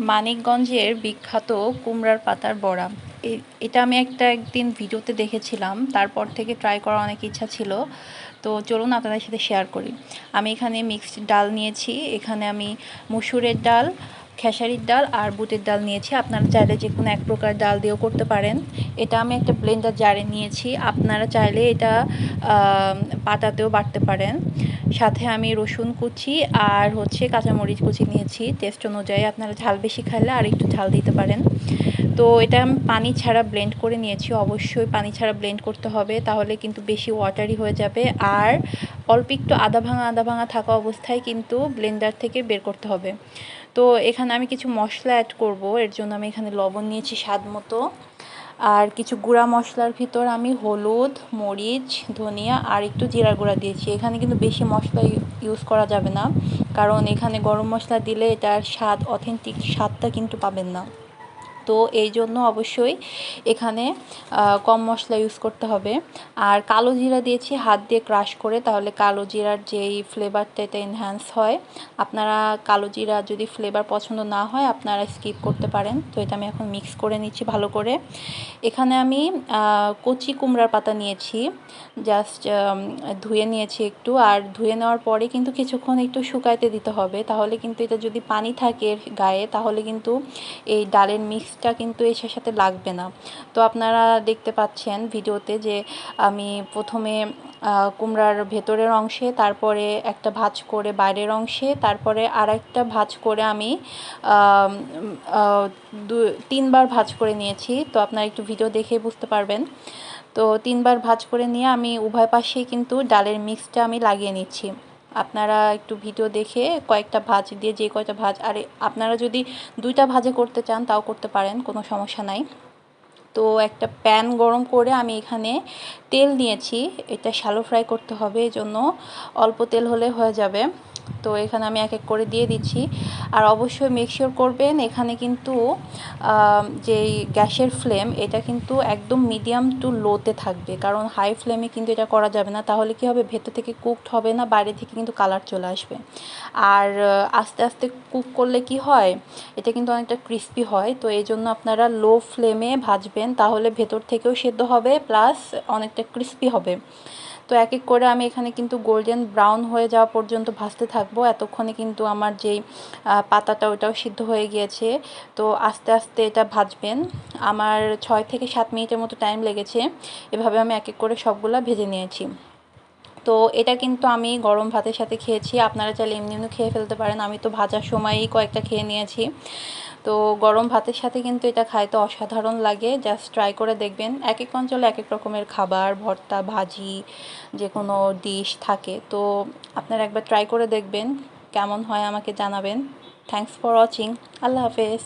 মানিকগঞ্জের বিখ্যাত কুমড়ার পাতার বড়া। এটা আমি একদিন ভিডিওতে দেখেছিলাম, তারপর থেকে ট্রাই করার অনেক ইচ্ছা ছিল। তো চলুন আপনাদের সাথে শেয়ার করি। আমি এখানে মিক্সড ডাল নিয়েছি, এখানে আমি মসুরের ডাল, খেসারির ডাল আর বুটের ডাল নিয়েছি। আপনারা চাইলে যে কোনো এক প্রকার ডাল দিয়েও করতে পারেন। এটা আমি একটা ব্লেন্ডার জারে নিয়েছি, আপনারা চাইলে এটা পাটাতেও বাটতে পারেন। সাথে আমি রসুন কুচি আর কাঁচামরিচ কুচি নিয়েছি টেস্ট অনুযায়ী। আপনারা ঝাল বেশি খাইলে আর একটু ঝাল দিতে পারেন। তো এটা আমি পানি ছাড়া ব্লেন্ড করে নিয়েছি। অবশ্যই পানি ছাড়া ব্লেন্ড করতে হবে, তাহলে কিন্তু বেশি ওয়াটারি হয়ে যাবে। আর অল্প একটু আধা ভাঙা থাকা অবস্থায় কিন্তু ব্লেন্ডার থেকে বের করতে হবে। তো এখানে আমি কিছু মশলা অ্যাড করব, এর জন্য আমি এখানে লবণ নিয়েছি স্বাদ মতো। আর কিছু গুঁড়া মশলার ভিতর আমি হলুদ, মরিচ, ধনিয়া আর একটু জিরা গুঁড়া দিয়েছি। এখানে কিন্তু বেশি মশলা ইউজ করা যাবে না, কারণ এখানে গরম মশলা দিলে এটার স্বাদ, অথেন্টিক স্বাদটা কিন্তু পাবেন না। তো এই জন্য অবশ্যই এখানে কম মশলা ইউজ করতে হবে। আর কালো জিরা দিয়েছি হাত দিয়ে ক্রাশ করে, তাহলে কালো জিরার যেই ফ্লেভারটা এটা এনহ্যান্স হয়। আপনারা কালো জিরা যদি ফ্লেভার পছন্দ না হয় আপনারা স্কিপ করতে পারেন। তো এটা আমি এখন মিক্স করে নিচ্ছি ভালো করে। এখানে আমি কচি কুমড়ার পাতা নিয়েছি, জাস্ট ধুয়ে নিয়েছি একটু। আর ধুয়ে নেওয়ার পরে কিন্তু কিছুক্ষণ একটু শুকাইতে দিতে হবে, তাহলে কিন্তু এটা যদি পানি থাকে গায়ে তাহলে কিন্তু এই ডালের মিক্সটা কিন্তু এর সাথে লাগবে না। তো আপনারা দেখতে পাচ্ছেন ভিডিওতে যে আমি প্রথমে কুমড়ার ভেতরের অংশে, তারপরে একটা ভাঁজ করে বাইরের অংশে, তারপরে আর একটা ভাঁজ করে আমি 3বার ভাঁজ করে নিয়েছি। তো আপনারা একটু ভিডিও দেখে বুঝতে পারবেন। তো 3বার ভাঁজ করে নিয়ে আমি উভয় পাশেই কিন্তু ডালের মিক্সটা আমি লাগিয়ে নিচ্ছি। আপনারা একটু ভিডিও দেখে কয়েকটা ভাঁজ দিয়ে, যে কয়টা ভাঁজ, আর আপনারা যদি 2টা ভাঁজে করতে চান তাও করতে পারেন, কোনো সমস্যা নাই। তো একটা প্যান গরম করে আমি এখানে তেল নিয়েছি। এটা শ্যালো ফ্রাই করতে হবে, এই জন্য অল্প তেল হলে হয়ে যাবে। তো এখানে আমি এক এক করে দিয়ে দিচ্ছি। আর অবশ্যই মেক শিওর করবেন এখানে কিন্তু যেই গ্যাসের ফ্লেম এটা কিন্তু একদম মিডিয়াম টু লোতে থাকবে, কারণ হাই ফ্লেমে কিন্তু এটা করা যাবে না। তাহলে কি হবে, ভেতর থেকে কুকড হবে না, বাইরে থেকে কিন্তু কালার চলে আসবে। আর আস্তে আস্তে কুক করলে কি হয়, এটা কিন্তু অনেকটা ক্রিস্পি হয়। তো এই জন্য আপনারা লো ফ্লেমে ভাজবেন, তাহলে ভেতর থেকেও সেদ্ধ হবে প্লাস অনেকটা ক্রিস্পি হবে। তো এক এক করে আমি এখানে কিন্তু গোল্ডেন ব্রাউন হয়ে যাওয়া পর্যন্ত ভাজতে থাকবো। এতক্ষণে কিন্তু আমার যেই পাতাটা ওটাও সিদ্ধ হয়ে গিয়েছে। তো আস্তে আস্তে এটা ভাজবেন। আমার 6 থেকে 7 মিনিটের মতো টাইম লেগেছে। এভাবে আমি এক এক করে সবগুলা ভেজে নিয়েছি। তো এটা কিন্তু আমি গরম ভাতের সাথে খেয়েছি, আপনারা চাইলে এমনি এমনি খেয়ে ফেলতে পারেন। আমি তো ভাজার সময়ই কয়েকটা খেয়ে নিয়েছি। তো গরম ভাতের সাথে কিন্তু এটা খাইতে অসাধারণ লাগে, জাস্ট ট্রাই করে দেখবেন। এক এক অঞ্চলে এক এক রকমের খাবার, ভর্তা, ভাজি, যে কোনো ডিশ থাকে। তো আপনারা একবার ট্রাই করে দেখবেন, কেমন হয় আমাকে জানাবেন। Thanks for watching. আল্লাহ হাফেজ।